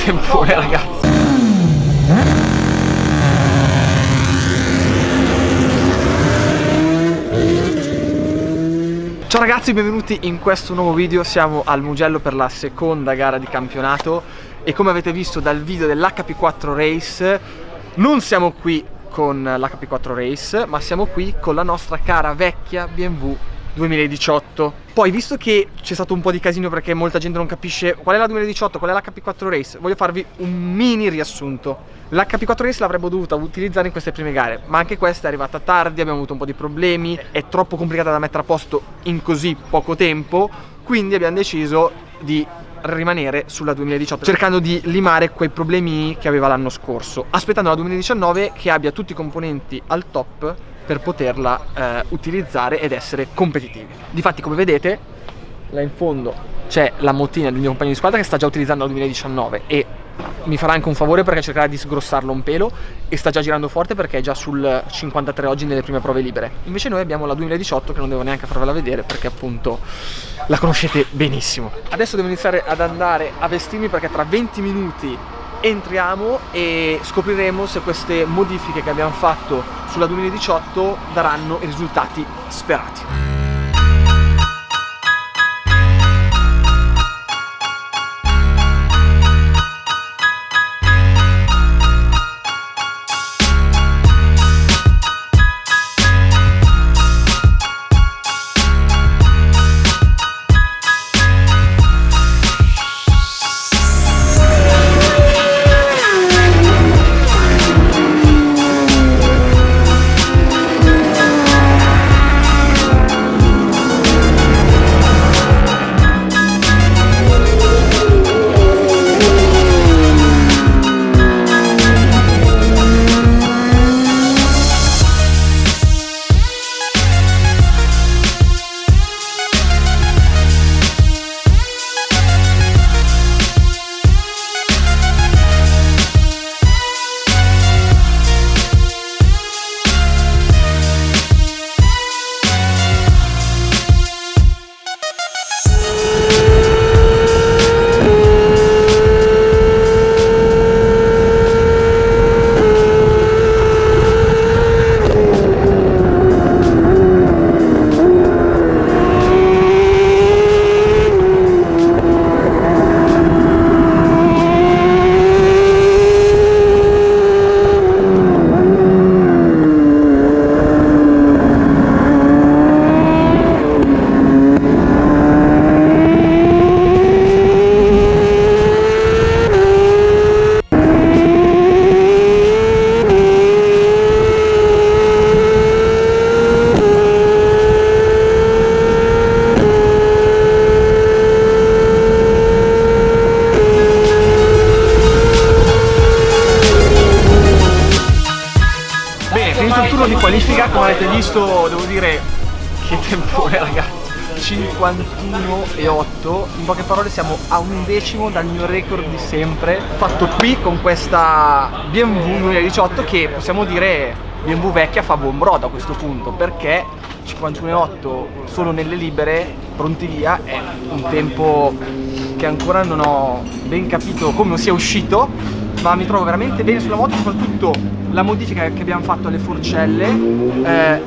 tempone, ragazzi. Ciao ragazzi, benvenuti in questo nuovo video. Siamo al Mugello per la seconda gara di campionato e come avete visto dal video dell'HP4 Race non siamo qui con l'HP4 Race, ma siamo qui con la nostra cara vecchia BMW 2018. Poi, visto che c'è stato un po' di casino perché molta gente non capisce qual è la 2018, qual è l'HP4 Race, voglio farvi un mini riassunto. L'HP4 Race l'avremmo dovuta utilizzare in queste prime gare, ma anche questa è arrivata tardi, abbiamo avuto un po' di problemi, è troppo complicata da mettere a posto in così poco tempo, quindi abbiamo deciso di rimanere sulla 2018 cercando di limare quei problemi che aveva l'anno scorso, aspettando la 2019 che abbia tutti i componenti al top per poterla utilizzare ed essere competitivi. Difatti, come vedete, là in fondo c'è la motina del mio compagno di squadra che sta già utilizzando la 2019 e mi farà anche un favore perché cercherà di sgrossarlo un pelo e sta già girando forte perché è già sul 53 oggi nelle prime prove libere. Invece noi abbiamo la 2018 che non devo neanche farvela vedere perché appunto la conoscete benissimo. Adesso devo iniziare ad andare a vestirmi perché tra 20 minuti entriamo e scopriremo se queste modifiche che abbiamo fatto sulla 2018 daranno i risultati sperati. Di qualifica, come avete visto, devo dire che tempone, ragazzi, 51,8. In poche parole siamo a un decimo dal mio record di sempre fatto qui con questa BMW 2018 che possiamo dire BMW vecchia fa buon brodo a questo punto, perché 51,8 solo nelle libere pronti via è un tempo che ancora non ho ben capito come sia uscito, ma mi trovo veramente bene sulla moto. Soprattutto la modifica che abbiamo fatto alle forcelle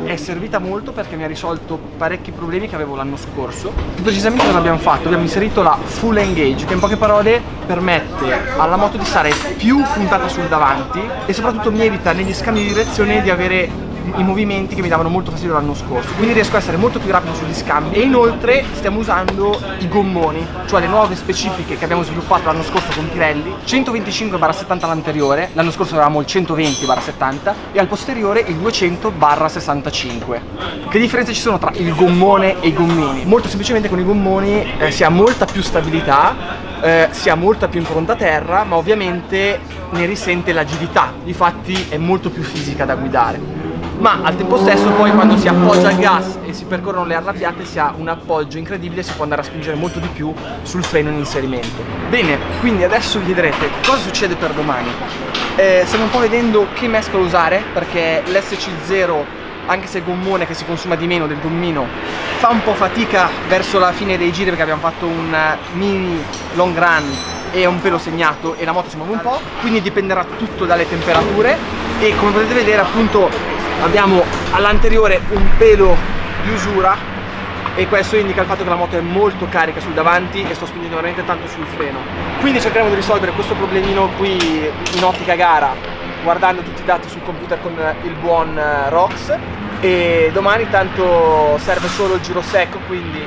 è servita molto perché mi ha risolto parecchi problemi che avevo l'anno scorso. Più precisamente cosa abbiamo fatto? Abbiamo inserito la Full Engage, che in poche parole permette alla moto di stare più puntata sul davanti e soprattutto mi evita negli scambi di direzione di avere i movimenti che mi davano molto fastidio l'anno scorso, quindi riesco a essere molto più rapido sugli scambi. E inoltre stiamo usando i gommoni, cioè le nuove specifiche che abbiamo sviluppato l'anno scorso con Pirelli, 125/70 all'anteriore, l'anno scorso avevamo il 120/70 e al posteriore il 200/65. Che differenze ci sono tra il gommone e i gommini? Molto semplicemente con i gommoni si ha molta più stabilità, si ha molta più impronta a terra, ma ovviamente ne risente l'agilità, difatti è molto più fisica da guidare. Ma al tempo stesso poi quando si appoggia il gas e si percorrono le arrabbiate si ha un appoggio incredibile, si può andare a spingere molto di più sul freno in inserimento. Bene, quindi adesso vi chiederete cosa succede per domani. Stiamo un po' vedendo che mescola usare, perché l'SC0, anche se il gommone che si consuma di meno del gommino, fa un po' fatica verso la fine dei giri, perché abbiamo fatto un mini long run è un pelo segnato e la moto si muove un po', quindi dipenderà tutto dalle temperature. E come potete vedere appunto abbiamo all'anteriore un pelo di usura, e questo indica il fatto che la moto è molto carica sul davanti e sto spingendo veramente tanto sul freno. Quindi cercheremo di risolvere questo problemino qui in ottica gara, guardando tutti i dati sul computer con il buon Rox, e domani tanto serve solo il giro secco, quindi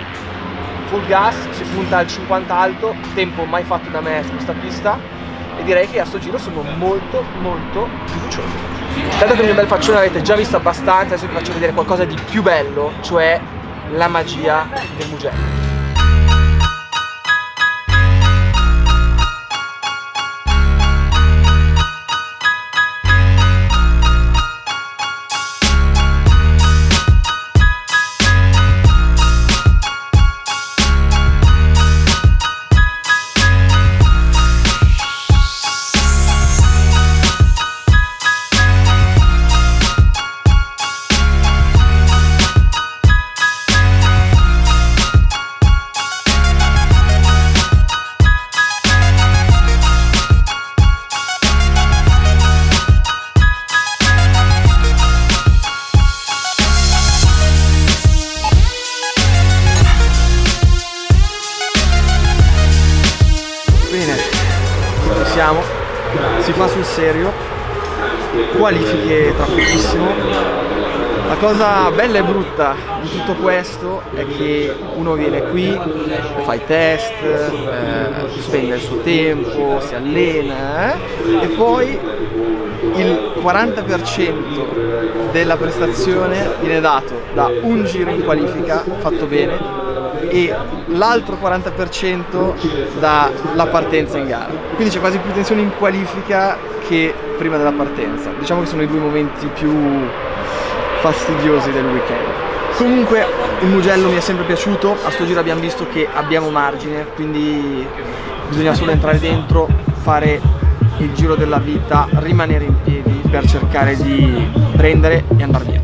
full gas, si punta al 50 alto, tempo mai fatto da me su questa pista, e direi che a sto giro sono molto fiducioso. Dato che il mio bel faccione l'avete già visto abbastanza, adesso vi faccio vedere qualcosa di più bello, cioè la magia del Mugello. Si fa sul serio, qualifiche tra pochissimo. La cosa bella e brutta di tutto questo è che uno viene qui, fa i test, spende il suo tempo, si allena e poi il 40% della prestazione viene dato da un giro in qualifica fatto bene e l'altro 40% dalla partenza in gara. Quindi c'è quasi più tensione in qualifica che prima della partenza. Diciamo che sono i due momenti più fastidiosi del weekend. Comunque il Mugello mi è sempre piaciuto, a sto giro abbiamo visto che abbiamo margine, quindi bisogna solo entrare dentro, fare il giro della vita, rimanere in piedi per cercare di prendere e andare via.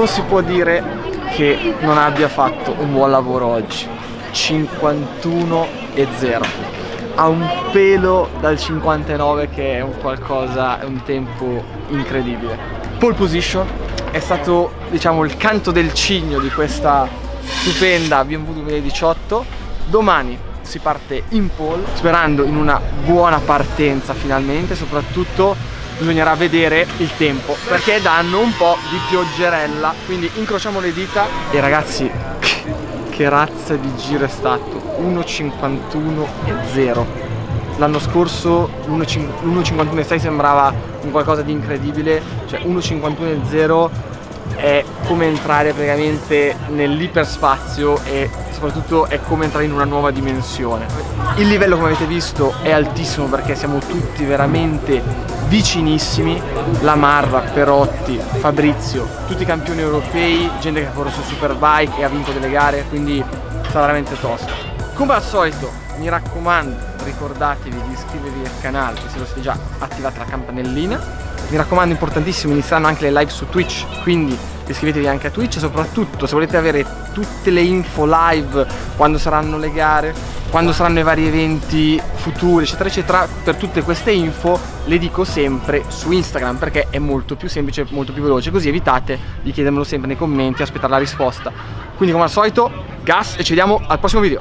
non si può dire che non abbia fatto un buon lavoro oggi. 51,0, a un pelo dal 59, che è un qualcosa, è un tempo incredibile. Pole position è stato, diciamo, il canto del cigno di questa stupenda BMW 2018. Domani si parte in pole, sperando in una buona partenza finalmente. Soprattutto bisognerà vedere il tempo, perché danno un po' di pioggerella, quindi incrociamo le dita. E ragazzi, che razza di giro è stato, 1,51,0. L'anno scorso l'1,51,6 sembrava un qualcosa di incredibile, cioè 1,51,0 è come entrare praticamente nell'iperspazio e soprattutto è come entrare in una nuova dimensione. Il livello, come avete visto, è altissimo perché siamo tutti veramente vicinissimi. La Marra, Perotti, Fabrizio, tutti campioni europei, gente che ha corso su Superbike e ha vinto delle gare, quindi sarà veramente tosta. Come al solito, mi raccomando, ricordatevi di iscrivervi al canale se lo siete già attivate la campanellina. Mi raccomando, importantissimo, inizieranno anche le live su Twitch, quindi iscrivetevi anche a Twitch. E soprattutto, se volete avere tutte le info live, quando saranno le gare, quando saranno i vari eventi futuri, eccetera eccetera, per tutte queste info le dico sempre su Instagram, perché è molto più semplice, molto più veloce, così evitate di chiedermelo sempre nei commenti e aspettare la risposta. Quindi, come al solito, gas, e ci vediamo al prossimo video.